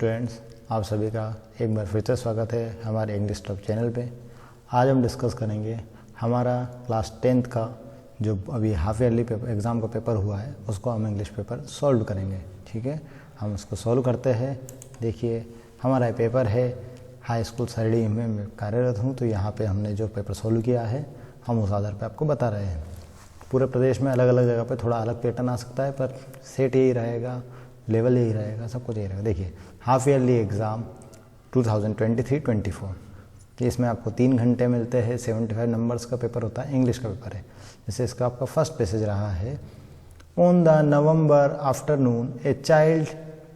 Students, आप सभी का एक बार फिर से स्वागत है हमारे इंग्लिश टॉप चैनल पे। आज हम डिस्कस करेंगे हमारा क्लास 10th का जो अभी हाफ ईयरली एग्ज़ाम का पेपर हुआ है, उसको हम इंग्लिश पेपर सॉल्व करेंगे। ठीक है, हम उसको सॉल्व करते हैं। देखिए, हमारा ये पेपर है हाई स्कूल सरडी में मैं कार्यरत हूँ, तो यहाँ पे हमने जो पेपर सॉल्व किया है हम उस आधार पे आपको बता रहे हैं। पूरे प्रदेश में अलग अलग जगह पे थोड़ा अलग पैटर्न आ सकता है, पर सेट यही रहेगा, लेवल यही रहेगा, सब कुछ यही रहेगा। देखिए, हाफ ईयरली एग्ज़ाम 2023-24, इसमें आपको 3 घंटे मिलते हैं। 75 नंबर्स का पेपर होता है, इंग्लिश का पेपर है। जैसे इसका आपका फर्स्ट पैसेज रहा है, on the November afternoon a child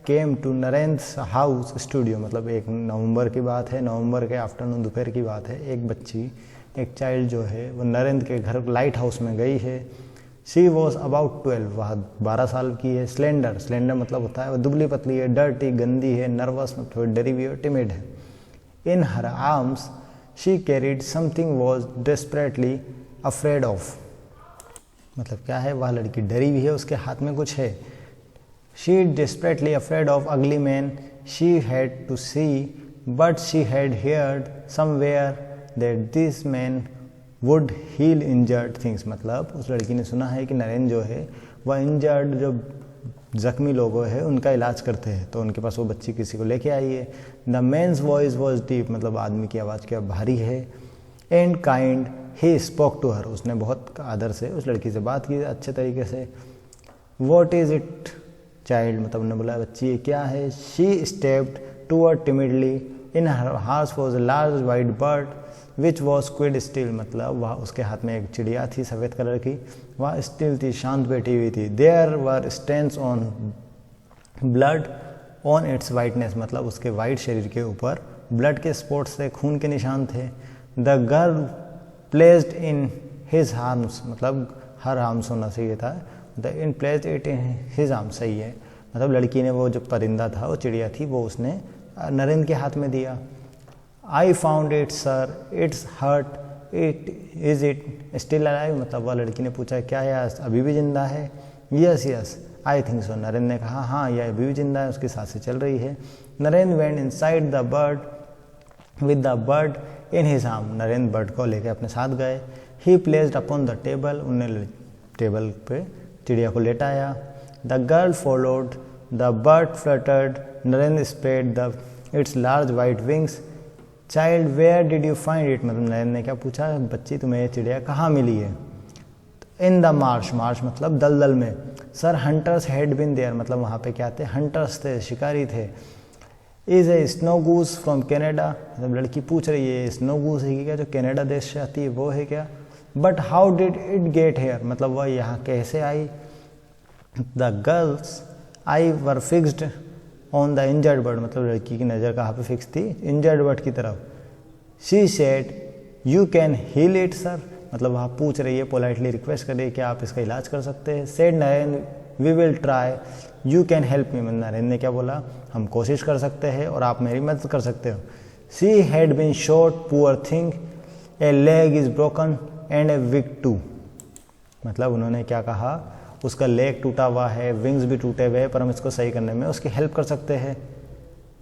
came to Narendra house studio. मतलब एक नवंबर की बात है, नवंबर के आफ्टरनून दोपहर की बात है। एक बच्ची, एक चाइल्ड जो है वो नरेंद्र के घर लाइट हाउस में गई है। शी वॉज अबाउट 12, वह 12 साल की है। स्लेंडर, स्लेंडर मतलब होता है वो दुबली पतली है। डर्टी, गंदी है। नर्वस, थोड़ी डरी हुई और टिमिड है। In her arms she carried something was desperately afraid of. मतलब क्या है, वह लड़की डरी हुई है, उसके हाथ में कुछ है। She desperately afraid of ugly man she had to see, but she had heard somewhere that this man would heal injured things. मतलब उस लड़की ने सुना है कि नरेंद्र जो है वह इंजर्ड, जो जख्मी लोगों है उनका इलाज करते हैं, तो उनके पास वो बच्ची किसी को लेके आई है। The man's voice was deep, मतलब आदमी की आवाज़ क्या भारी है। And kind he spoke to her, उसने बहुत आदर से उस लड़की से बात की अच्छे तरीके से। वॉट इज़ इट चाइल्ड, मतलब उन्होंने बोला बच्ची ये क्या है। She stepped toward timidly, in her हाथ was a large white bird which was quite still. मतलब वह उसके हाथ में एक चिड़िया थी सफ़ेद कलर की, वह स्टिल थी, शांत बैठी हुई थी। There were stains on blood on its whiteness, मतलब उसके वाइट शरीर के ऊपर ब्लड के स्पॉट्स से, खून के निशान थे। The girl placed in his arms, मतलब हर आर्म्स होना चाहिए था। The in placed it in his arms, सही है। मतलब लड़की ने वो जो परिंदा था, वो चिड़िया थी, वो उसने नरेंद्र के हाथ में दिया। I found it sir, it's hurt, it is it still alive। मतलब वह लड़की ने पूछा क्या है, अभी भी जिंदा है। Yes yes I think so, Narendra ने कहा हाँ यह अभी भी जिंदा है, उसकी सांसें चल रही है। Narendra went inside the bird with the bird in his arm, Narendra bird को लेकर अपने साथ गए। He placed upon the table, उन्होंने टेबल पे चिड़िया को लेटाया। The girl followed, the bird fluttered, Narendra spread its large white wings। Child where did you find it, मतलब नरेंद्र ने क्या पूछा, बच्ची तुम्हें ये चिड़िया कहाँ मिली है। इन द मार्श, मार्श मतलब दलदल में। Sir hunters had been there, मतलब वहाँ पे क्या थे, हंटर्स थे, शिकारी थे। Is a snow goose from Canada, मतलब लड़की पूछ रही है स्नो गूस है क्या, जो कनाडा देश से आती है वो है क्या। But how did it get here, मतलब वह यहाँ कैसे आई। The girl's eye were fixed on the injured bird, मतलब लड़की की नज़र कहाँ पे फिक्स थी, इंजर्ड बर्ड की तरफ। She said you can heal it sir, मतलब वहाँ पूछ रही है, पोलाइटली रिक्वेस्ट कर रही है कि आप इसका इलाज कर सकते हैं। Said Narendra we will try, you can help me, मतलब नरेंद्र ने क्या बोला, हम कोशिश कर सकते हैं और आप मेरी मदद कर सकते हो। She had been shot poor thing, a leg is broken and a wing too, मतलब उन्होंने क्या कहा, उसका लेग टूटा हुआ है, विंग्स भी टूटे हुए हैं, पर हम इसको सही करने में उसकी हेल्प कर सकते हैं।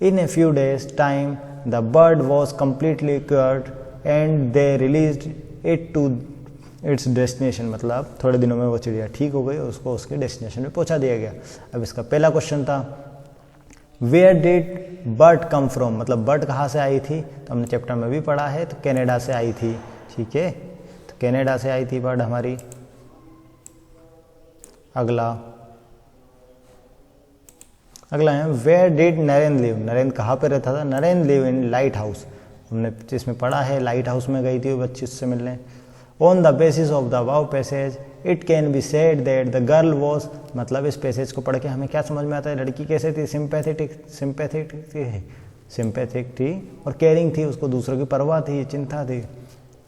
In a few days time the bird was completely cured and they released it to its destination, मतलब थोड़े दिनों में वो चिड़िया ठीक हो गई, उसको उसके डेस्टिनेशन में पहुंचा दिया गया। अब इसका पहला क्वेश्चन था where did bird come from, मतलब बर्ड कहाँ से आई थी, तो हमने चैप्टर में भी पढ़ा है, तो कनाडा से आई थी। ठीक है, तो कनाडा से आई थी बर्ड हमारी। अगला है where did Narendra live, Narendra कहाँ पे रहता था। Narendra live in lighthouse, हमने इसमें पढ़ा है, लाइट हाउस में गई थी वो बच्ची उससे मिलने। On the basis of the above passage it can be said that the girl was, मतलब इस पैसेज को पढ़ के हमें क्या समझ में आता है, लड़की कैसे थी, सिंपैथेटिक थी और केयरिंग थी, उसको दूसरों की परवाह थी, चिंता थी।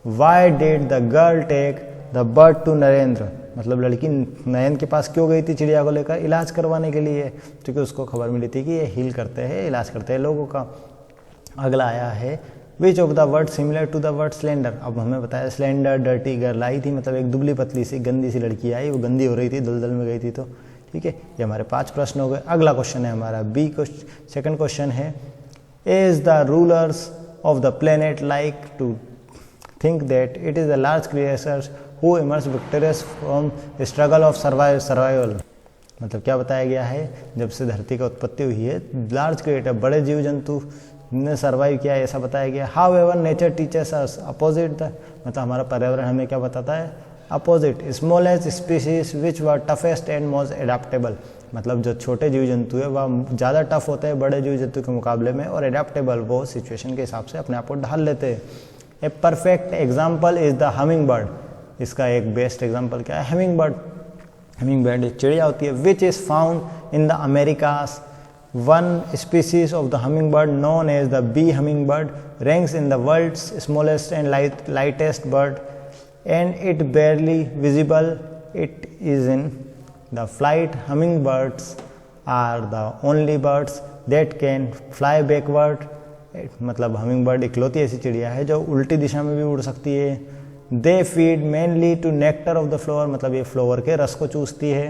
Why did the girl take the bird to Narendra, मतलब लड़की नरेंद्र के पास क्यों गई थी चिड़िया को लेकर, इलाज करवाने के लिए, क्योंकि उसको खबर मिली थी कि ये हील करते हैं, इलाज करते हैं लोगों का। अगला आया है which of the word similar to the word slender, अब हमें बताया स्लेंडर, डर्टी गर्ल आई थी, मतलब एक दुबली पतली सी गंदी सी लड़की आई, वो गंदी हो रही थी, दलदल में गई थी तो ठीक है, ये हमारे 5 प्रश्न हो गए। अगला क्वेश्चन है हमारा बी क्वेश्चन, सेकंड क्वेश्चन है, is the rulers of the planet like to think that it is the large creatures who emerge victorious from struggle of survival. मतलब क्या बताया गया है, जब से धरती की उत्पत्ति हुई है लार्ज क्रिएटर बड़े जीव जंतु ने सर्वाइव किया है, ऐसा बताया गया। However nature teaches us opposite the, मतलब हमारा पर्यावरण हमें क्या बताता है, opposite smallest species which were toughest and most adaptable. मतलब जो छोटे जीव जंतु है वह ज़्यादा टफ होते हैं बड़े जीव जंतु के मुकाबले में, और एडाप्टेबल वो सिचुएशन के हिसाब से अपने आप को ढाल लेते हैं। A perfect example is the humming bird. इसका एक बेस्ट एग्जाम्पल क्या है, हमिंग बर्ड। हमिंग बर्ड एक चिड़िया होती है which is found in the America's. One species of the hummingbird known as the bee hummingbird ranks in the world's smallest and lightest bird, and it barely visible. It is in the flight. Hummingbirds are the only birds that can fly backward. मतलब hummingbird इकलौती ऐसी चिड़िया है जो उल्टी दिशा में भी उड़ सकती है। They feed mainly to nectar of the flower, मतलब ये फ्लावर के रस को चूसती है।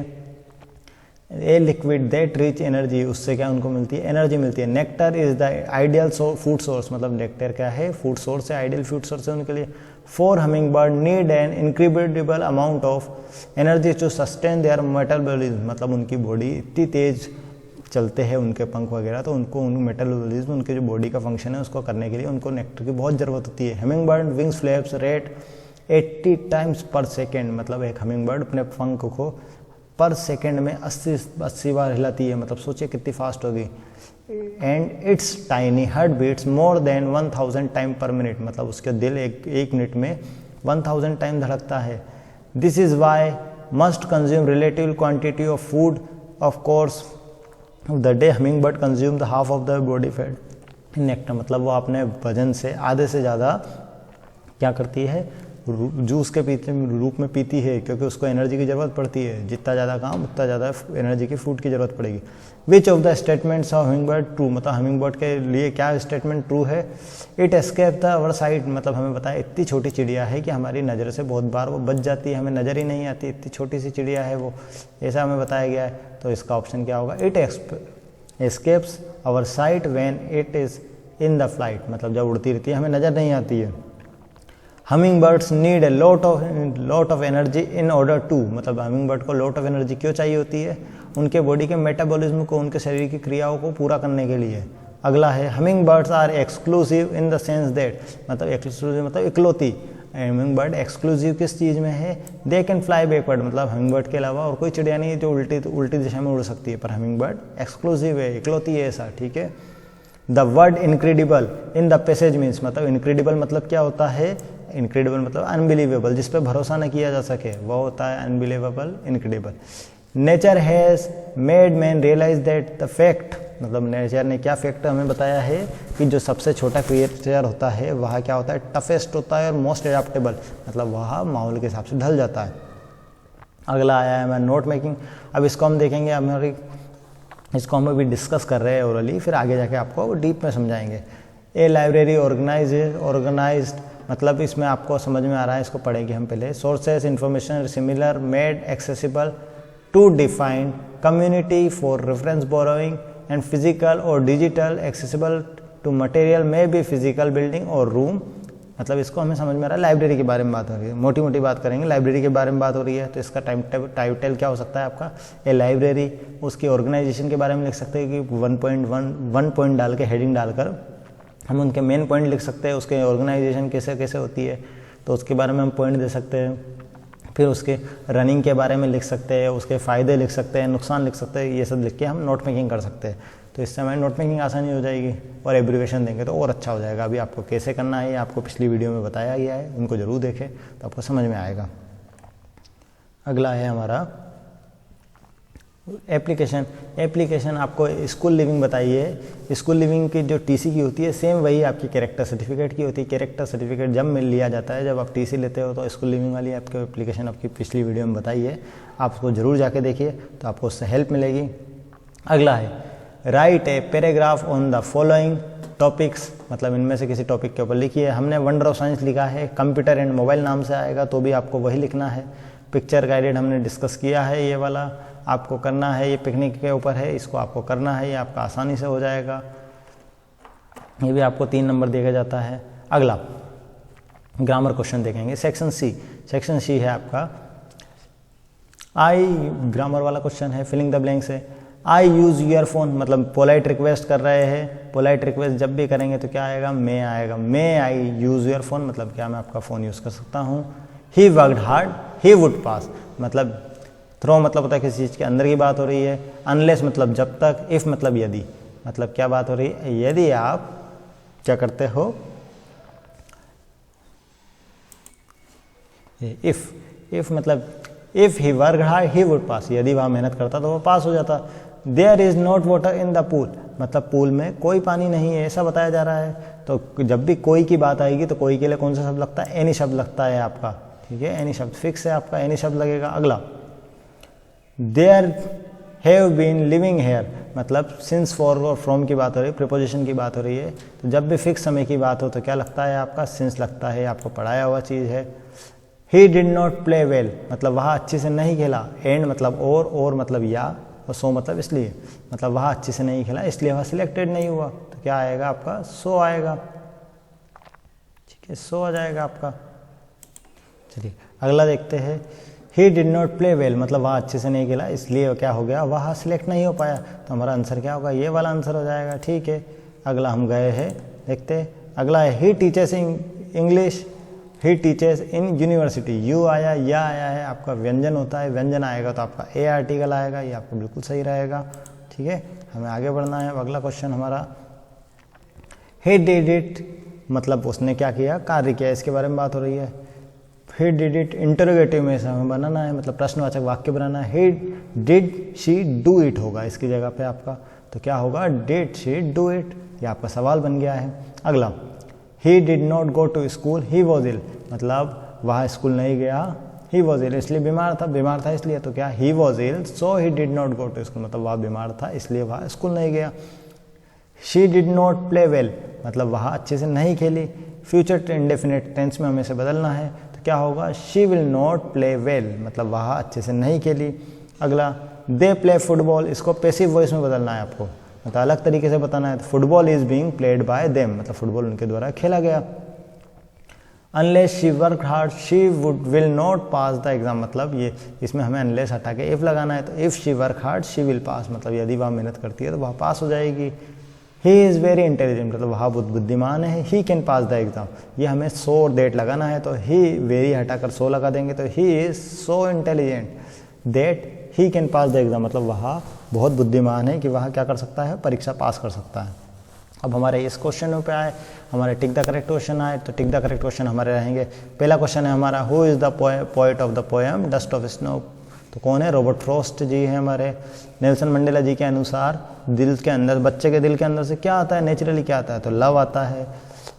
A liquid that rich energy, उससे क्या उनको मिलती है, एनर्जी मिलती है। Nectar is the ideal food source, मतलब नेक्टर क्या है, फूड सोर्स है, आइडियल फूड सोर्स है उनके लिए। 4 hummingbird need an incredible amount of energy to sustain their metabolism, मतलब उनकी बॉडी इतनी तेज चलते हैं उनके पंख वगैरह, तो उनको उन मेटाबॉलिज्म उनके जो बॉडी का फंक्शन है उसको करने के लिए उनको नेक्टर की बहुत ज़रूरत होती है। Humming bird wings flaps rate 80 times पर सेकेंड, मतलब एक हमिंग बर्ड अपने पंख को पर सेकेंड में 80 बार हिलाती है, मतलब सोचिए कितनी फास्ट होगी। And its tiny heart beats more than 1000 time per minute, मतलब उसके दिल एक मिनट में 1000 टाइम धड़कता है। This is why must consume relative quantity of food of course the day. Hummingbird consume the half of the body fat nectar, मतलब वो अपने वजन से आधे से ज़्यादा क्या करती है, जूस के रूप में पीती है, क्योंकि उसको एनर्जी की ज़रूरत पड़ती है। जितना ज़्यादा काम उतना ज़्यादा एनर्जी की फूड की ज़रूरत पड़ेगी। विच of the statements of humming bird true, मतलब हमिंग बर्ड के लिए क्या स्टेटमेंट ट्रू है। It escape the our site, मतलब हमें बताया इतनी छोटी चिड़िया है कि हमारी नज़र से बहुत बार वो बच जाती है, हमें नज़र ही नहीं आती, इतनी छोटी सी चिड़िया है वो, ऐसा हमें बताया गया है। तो इसका ऑप्शन क्या होगा, it escapes our sight when it is in the flight, मतलब जब उड़ती रहती है हमें नज़र नहीं आती है। Hummingbirds need a lot of energy in order to, मतलब हमिंग बर्ड को लॉट ऑफ एनर्जी क्यों चाहिए होती है, उनके बॉडी के मेटाबॉलिज्म को, उनके शरीर की क्रियाओं को पूरा करने के लिए। अगला है hummingbirds are exclusive in the sense that, मतलब एक्सक्लूसिव मतलब इकलौती। हमिंग बर्ड एक्सक्लूसिव किस चीज़ में है, दे कैन फ्लाई बैकवर्ड, मतलब हमिंग बर्ड के अलावा और कोई चिड़िया नहीं है जो उल्टी दिशा में उड़ सकती है, पर हमिंग बर्ड एक्सक्लूसिव है, इकलौती है ऐसा, ठीक है। The word incredible in the passage means, मतलब इनक्रेडिबल मतलब क्या होता है, इनक्रेडिबल मतलब अनबिलीवेबल, जिस पे भरोसा न किया जा सके, वो होता है unbelievable, incredible. Nature has made man realize that the fact, मतलब नेचर ने क्या फैक्ट हमें बताया है कि जो सबसे छोटा क्रिएचर होता है वह क्या होता है, टफेस्ट होता है और मोस्ट एडाप्टेबल, मतलब वह माहौल के हिसाब से ढल जाता है। अगला आया है हमारा नोट मेकिंग। अब इसको हम देखेंगे, इसको हम अभी डिस्कस कर रहे हैं ओरली, फिर आगे जाके आपको डीप में समझाएंगे। ए लाइब्रेरी ऑर्गेनाइज्ड, मतलब इसमें आपको समझ में आ रहा है, इसको पढ़ेंगे हम पहले। Sources information similar made accessible to define community for reference borrowing and physical और डिजिटल एक्सेसिबल टू मटेरियल में बी फिजिकल बिल्डिंग और रूम, मतलब इसको हमें समझ में आ रहा है। लाइब्रेरी के बारे में बात हो रही है, मोटी मोटी बात करेंगे, लाइब्रेरी के बारे में बात हो रही है, तो इसका टाइटल क्या हो सकता है आपका, ए लाइब्रेरी। उसकी ऑर्गेनाइजेशन के बारे में लिख सकते हैं कि 1 पॉइंट डाल के हेडिंग डालकर हम उनके मेन पॉइंट लिख सकते हैं, उसके ऑर्गेनाइजेशन कैसे कैसे होती है तो उसके बारे में हम पॉइंट दे सकते हैं। फिर उसके रनिंग के बारे में लिख सकते हैं, उसके फ़ायदे लिख सकते हैं, नुकसान लिख सकते हैं, ये सब लिख के हम नोट मेकिंग कर सकते हैं। तो इससे हमारी नोट मेकिंग आसानी हो जाएगी और एब्रीविएशन देंगे तो और अच्छा हो जाएगा। अभी आपको कैसे करना है आपको पिछली वीडियो में बताया गया है, उनको ज़रूर देखें तो आपको समझ में आएगा। अगला है हमारा एप्लीकेशन आपको स्कूल लिविंग बताइए। स्कूल लिविंग की जो टीसी की होती है सेम वही आपकी कैरेक्टर सर्टिफिकेट की होती है। कैरेक्टर सर्टिफिकेट जब मिल लिया जाता है, जब आप टीसी लेते हो, तो स्कूल लिविंग वाली आपको एप्लीकेशन आपकी पिछली वीडियो में बताई है, आप उसको ज़रूर जाके देखिए तो आपको उससे हेल्प मिलेगी। अगला है right a paragraph on the following topics, मतलब इनमें से किसी टॉपिक के ऊपर लिखिए। हमने वंडर ऑफ साइंस लिखा है, कंप्यूटर एंड मोबाइल नाम से आएगा तो भी आपको वही लिखना है। पिक्चर गाइडेड हमने डिस्कस किया है ये वाला। आपको करना है, ये पिकनिक के ऊपर है, इसको आपको करना है, ये आपका आसानी से हो जाएगा। ये भी आपको 3 नंबर दिया जाता है। अगला ग्रामर क्वेश्चन देखेंगे, सेक्शन सी है आपका आई, ग्रामर वाला क्वेश्चन है, फिलिंग द ब्लैंक्स है। आई यूज़ ईयरफोन, मतलब पोलाइट रिक्वेस्ट कर रहे हैं, पोलाइट रिक्वेस्ट जब भी करेंगे तो क्या आएगा, मे आएगा। मे आई यूज़ ईयरफोन, मतलब क्या मैं आपका फ़ोन यूज़ कर सकता हूँ। He worked hard, he would पास, मतलब थ्रो मतलब होता है किसी चीज़ के अंदर की बात हो रही है। अनलेस मतलब जब तक, इफ़ मतलब यदि, मतलब क्या बात हो रही है, यदि आप क्या करते हो, इफ़ मतलब if he work hard he would pass, यदि वह मेहनत करता तो वो पास हो जाता। There is not water in the pool, मतलब पूल में कोई पानी नहीं है, ऐसा बताया जा रहा है। तो जब भी कोई की बात आएगी तो कोई के लिए कौन सा शब्द लगता है, एनी शब्द लगता है आपका, ठीक है, एनी शब्द फिक्स है आपका, एनी शब्द लगेगा। अगला there have been living here, मतलब सिंस, फॉर और फ्रॉम की बात हो रही है, प्रीपोजिशन की बात हो रही है। तो जब भी फिक्स समय की बात हो तो क्या लगता है आपका, सिंस लगता है, आपको पढ़ाया हुआ चीज़ है। ही डिड नॉट प्ले वेल, मतलब वह अच्छे से नहीं खेला। एंड मतलब और मतलब या, और सो मतलब इसलिए, मतलब वह अच्छे से नहीं खेला इसलिए वह सिलेक्टेड नहीं हुआ। तो क्या आएगा आपका, सो आएगा, ठीक है, सो आ जाएगा आपका। चलिए अगला देखते हैं, ही डिड नॉट प्ले वेल, मतलब वह अच्छे से नहीं खेला इसलिए क्या हो गया, वह सिलेक्ट नहीं हो पाया। तो हमारा आंसर क्या होगा, ये वाला आंसर हो जाएगा, ठीक है। अगला हम गए हैं, देखते हैं अगला है, he teaches English, he teaches in university. यू आया, या आया है, आपका व्यंजन होता है, व्यंजन आएगा तो आपका ए आर्टिकल आएगा, ये आपको बिल्कुल सही रहेगा, ठीक है। हमें आगे बढ़ना है। अगला क्वेश्चन हमारा, ही डिड इट, मतलब उसने क्या किया, कार्य किया, इसके बारे में बात हो रही है। ही डिड इट इंटरोगेटिव में से हमें बनाना है, मतलब प्रश्नवाचक वाक्य बनाना है। He did she do it होगा इसकी जगह पे आपका, तो क्या होगा, डिड शी डू इट, ये आपका सवाल बन गया है। अगला, he did not go to school, he was ill, मतलब वह स्कूल नहीं गया, ही वॉज इल इसलिए बीमार था इसलिए, तो क्या, he was ill so he did not go to school, मतलब वह बीमार था इसलिए वह स्कूल नहीं गया। She did not play well, मतलब वह अच्छे से नहीं खेली। फ्यूचर इंडेफिनिट टेंस में हमें से बदलना है, तो क्या होगा, she will not play well, मतलब वह अच्छे से नहीं खेली। अगला, दे प्ले फुटबॉल, इसको पैसिव वॉइस में बदलना है आपको, मतलब अलग तरीके से बताना है। तो football is being played by them, मतलब फुटबॉल उनके द्वारा खेला गया। Unless she work hard she would will not pass the exam, मतलब ये इसमें हमें अनलेस हटा के इफ लगाना है। तो if she work hard she will pass, मतलब यदि वह मेहनत करती है तो वह पास हो जाएगी। ही इज़ वेरी इंटेलिजेंट, मतलब वह बहुत बुद्धिमान है। ही कैन पास द एग्जाम, ये हमें सो और देट लगाना है, तो ही वेरी हटाकर सो लगा देंगे, तो he is so intelligent that he can pass the exam, मतलब वह बहुत बुद्धिमान है कि वह क्या कर सकता है, परीक्षा पास कर सकता है। अब हमारे इस क्वेश्चन पे आए, हमारे टिक द करेक्ट क्वेश्चन आए, तो टिक द करेक्ट क्वेश्चन हमारे रहेंगे। पहला क्वेश्चन है हमारा, who is the poet of the poem dust of snow, तो कौन है, रॉबर्ट फ्रॉस्ट जी हैं हमारे। नेल्सन मंडेला जी के अनुसार दिल के अंदर, बच्चे के दिल के अंदर से क्या आता है, नेचुरली क्या आता है, तो लव आता है।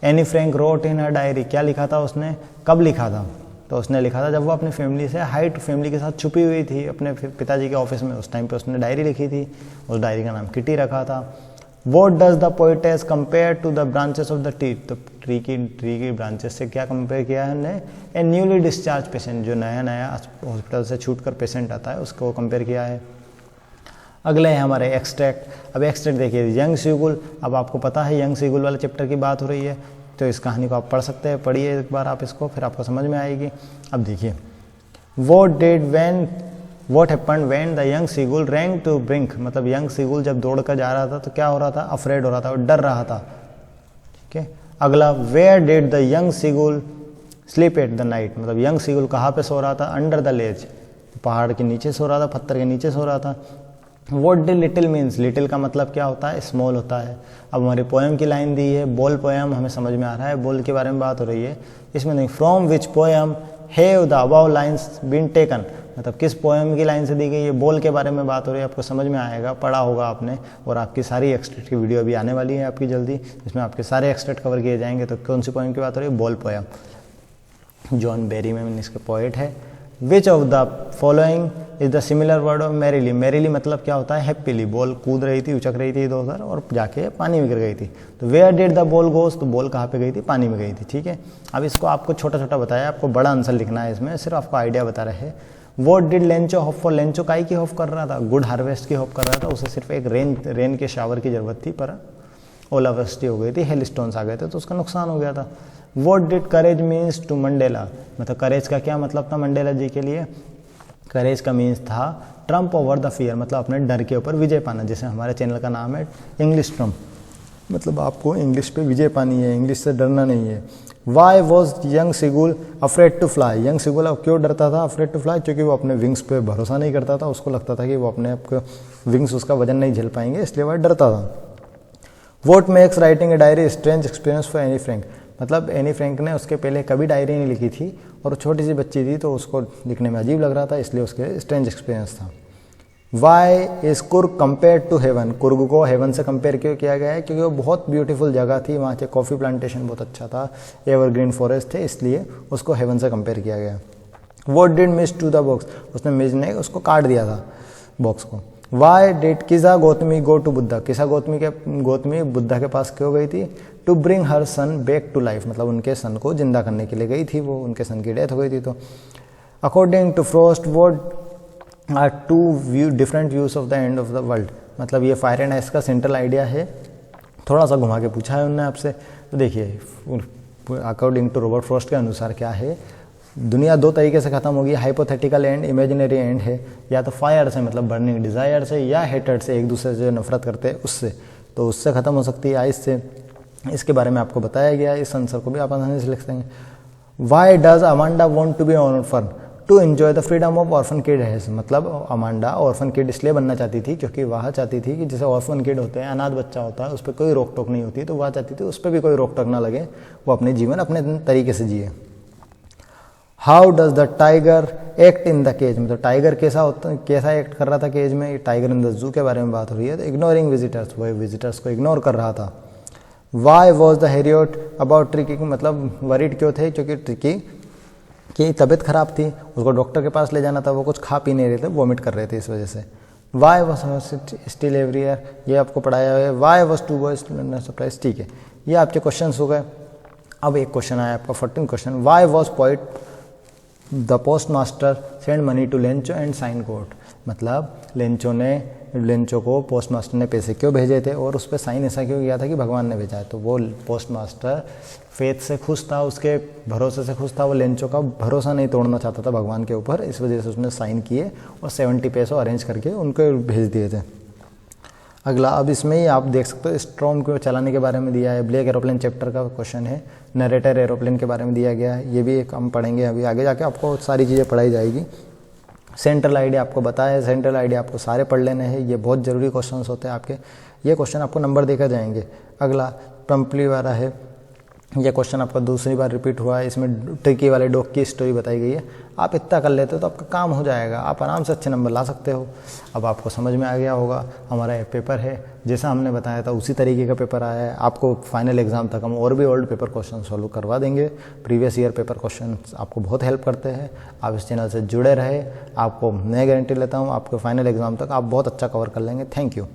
Anne Frank wrote in her diary, क्या लिखा था उसने, कब लिखा था, तो उसने लिखा था जब वो अपनी फैमिली से हाइट फैमिली के साथ छुपी हुई थी अपने पिताजी के ऑफिस में, उस टाइम पे उसने डायरी लिखी थी, उस डायरी का नाम किटी रखा था। What does the poetess compare to the branches of the tree, तो ट्री की ब्रांचेस से क्या कंपेयर किया है हमने, ए न्यूली डिस्चार्ज पेशेंट, जो नया नया हॉस्पिटल से छूटकर पेशेंट आता है उसको कंपेयर किया है। अगले है हमारे एक्सट्रैक्ट। अब एक्सट्रैक्ट देखिए, यंग सीगुल, अब आपको पता है यंग सीगुल वाले चैप्टर की बात हो रही है, तो इस कहानी को आप पढ़ सकते हैं, पढ़िए एक बार आप इसको, फिर आपको समझ में आएगी। अब देखिए, what happened when the young seagull ran to brink, मतलब यंग सीगुल जब दौड़ कर जा रहा था तो क्या हो रहा था, अफ्रेड हो रहा था और डर रहा था, ठीक है। अगला, where did the young seagull sleep at the night, मतलब यंग सीगुल कहाँ पे सो रहा था, अंडर द लेज, पहाड़ के नीचे सो रहा था, पत्थर के नीचे सो रहा था। What day little means, little का मतलब क्या होता है, स्मॉल होता है। अब हमारी पोएम की लाइन दी है, बोल पोएम हमें समझ में आ रहा है, बोल के बारे में बात हो रही है, इसमें नहीं, from which poem have the above lines been taken, मतलब किस पोएम की लाइन से दी गई है, बोल के बारे में बात हो रही है, आपको समझ में आएगा, पढ़ा होगा आपने। और आपकी सारी एक्सट्रैक्ट की वीडियो अभी आने वाली है आपकी जल्दी, इसमें आपके सारे एक्सट्रैक्ट कवर किए जाएंगे। तो कौन सी पोएम की बात हो रही है, बोल पोएम, जॉन बेरीमैन इसके पोएट है। Which of the following is the similar word of merrily, merrily मतलब क्या होता है, हैप्पीली, बॉल कूद रही थी, उचक रही थी इधर उधर और जाके पानी में गिर गई थी। तो वेयर डिड द बॉल गोस, तो बॉल कहाँ पे गई थी, पानी में गई थी, ठीक है। अब इसको आपको छोटा छोटा बताया, आपको बड़ा आंसर लिखना है इसमें, सिर्फ आपको आइडिया बता रहे हैं। What did Lencho hope for, Lencho काई की होप कर रहा था, गुड हार्वेस्ट की होप कर रहा था, उसे सिर्फ एक रेन के शावर की ज़रूरत थी, पर ओलावृष्टि हो गई थी, हेल स्टोन्स आ गए थे तो उसका नुकसान हो गया था। What did courage means to Mandela, मतलब करेज का क्या मतलब था मंडेला जी के लिए, करेज का मीन्स था ट्रम्प ओवर द फियर, मतलब अपने डर के ऊपर विजय पाना, जैसे हमारे चैनल का नाम है इंग्लिश ट्रम्प, मतलब आपको इंग्लिश पे विजय पानी है, इंग्लिश से डरना नहीं है। Why was young seagull afraid to fly, young seagull क्यों डरता था अफ्रेड टू फ्लाई, क्योंकि वो अपने विंग्स पे भरोसा नहीं करता था, उसको लगता था कि वो अपने आप विंग्स उसका वजन नहीं झेल पाएंगे, इसलिए वह डरता था। What makes writing a diary strange experience for Anne Frank, मतलब एनी फ्रैंक ने उसके पहले कभी डायरी नहीं लिखी थी और छोटी सी बच्ची थी तो उसको लिखने में अजीब लग रहा था, इसलिए उसके स्ट्रेंज एक्सपीरियंस था। Why is Coorg compare to heaven, Coorg को हेवन से कंपेयर क्यों किया गया है, क्योंकि वो बहुत ब्यूटीफुल जगह थी, वहाँ के कॉफ़ी प्लांटेशन बहुत अच्छा था, एवरग्रीन फॉरेस्ट थे, इसलिए उसको हेवन से कंपेयर किया गया। What did miss to the box, उसने मिस ने उसको काट दिया था बॉक्स को। वाई डिड किसा गौतमी गो टू बुद्धा, किसा गौतमी बुद्धा के पास क्यों गई थी, to bring her son back to life, मतलब उनके सन को जिंदा करने के लिए गई थी, वो उनके सन की डेथ हो गई थी। तो according to Frost what are two different views of the end of the world, मतलब ये फायर एंड आइस का सेंट्रल आइडिया है, थोड़ा सा घुमा के पूछा है उन्होंने आपसे। तो देखिए अकॉर्डिंग टू रॉबर्ट फ्रॉस्ट के अनुसार क्या है, दुनिया दो तरीके से ख़त्म होगी, हाइपोथेटिकल एंड इमेजिनरी एंड है, या तो फायर से मतलब बर्निंग डिज़ायर से, या हेटेड से एक दूसरे से नफरत करते हैं उससे, तो उससे ख़त्म हो सकती है आइस से, इसके बारे में आपको बताया गया है, इस आंसर को भी आप आसानी से लिख सकेंगे। Why does Amanda want to be on orphan, to enjoy the freedom of orphan kid है, मतलब अमांडा ऑर्फन किड इसलिए बनना चाहती थी क्योंकि वह चाहती थी कि जैसे ऑर्फन किड होते हैं, अनाथ बच्चा होता है, उस पर कोई रोक टोक नहीं होती, तो वह चाहती थी उस पर भी कोई रोक टोक ना लगे, वो अपने जीवन अपने तरीके से जिए। How does the tiger act in the cage, मतलब टाइगर कैसा एक्ट कर रहा था केज में, टाइगर इन द जू के बारे में बात हो रही है। तो इग्नोरिंग विजिटर्स, वह विजिटर्स को इग्नोर कर रहा था। Why was the Harriet about tricky, मतलब वरीड क्यों थे, क्योंकि ट्रिकी की तबीयत खराब थी, उसको डॉक्टर के पास ले जाना था, वो कुछ खा पी नहीं रहे थे, वॉमिट कर रहे थे इस वजह से। वाई वॉज स्टिल एवरीवेयर, ये आपको पढ़ाया हुआ है। Why was two boys surprise, ठीक है, ये आपके क्वेश्चन हो गए। अब एक क्वेश्चन आया आपका 14 question, why was poet the post master send money to Lencho and sign court, मतलब लेंचो को पोस्ट मास्टर ने पैसे क्यों भेजे थे और उस पर साइन ऐसा क्यों किया था कि भगवान ने भेजा है। तो वो पोस्ट मास्टर फेथ से खुश था, उसके भरोसे से खुश था, वो लेंचो का भरोसा नहीं तोड़ना चाहता था भगवान के ऊपर, इस वजह से उसने साइन किए और 70 पैसों अरेंज करके उनको भेज दिए थे। अगला, अब इसमें ही आप देख सकते हो स्ट्रॉम को चलाने के बारे में दिया है, ब्लैक एरोप्लेन चैप्टर का क्वेश्चन है, नरेटर एरोप्लेन के बारे में दिया गया है, ये भी एक हम पढ़ेंगे अभी आगे जाके, आपको सारी चीज़ें पढ़ाई जाएगी। सेंट्रल आइडिया आपको बताया है, सेंट्रल आइडिया आपको सारे पढ़ लेने हैं, ये बहुत ज़रूरी क्वेश्चन होते हैं आपके, ये क्वेश्चन आपको नंबर देकर जाएंगे। अगला प्रम्पली वाला है, यह क्वेश्चन आपका दूसरी बार रिपीट हुआ है, इसमें ट्रिकी वाले डॉग की स्टोरी बताई गई है, आप इतना कर लेते हो तो आपका काम हो जाएगा, आप आराम से अच्छे नंबर ला सकते हो। अब आपको समझ में आ गया होगा, हमारा ये पेपर है जैसा हमने बताया था उसी तरीके का पेपर आया है, आपको फाइनल एग्जाम तक हम और भी ओल्ड पेपर क्वेश्चन सॉल्व करवा देंगे, प्रीवियस ईयर पेपर क्वेश्चन आपको बहुत हेल्प करते हैं, आप इस चैनल से जुड़े रहे, आपको मैं गारंटी लेता हूँ आपके फाइनल एग्जाम तक आप बहुत अच्छा कवर कर लेंगे। Thank you.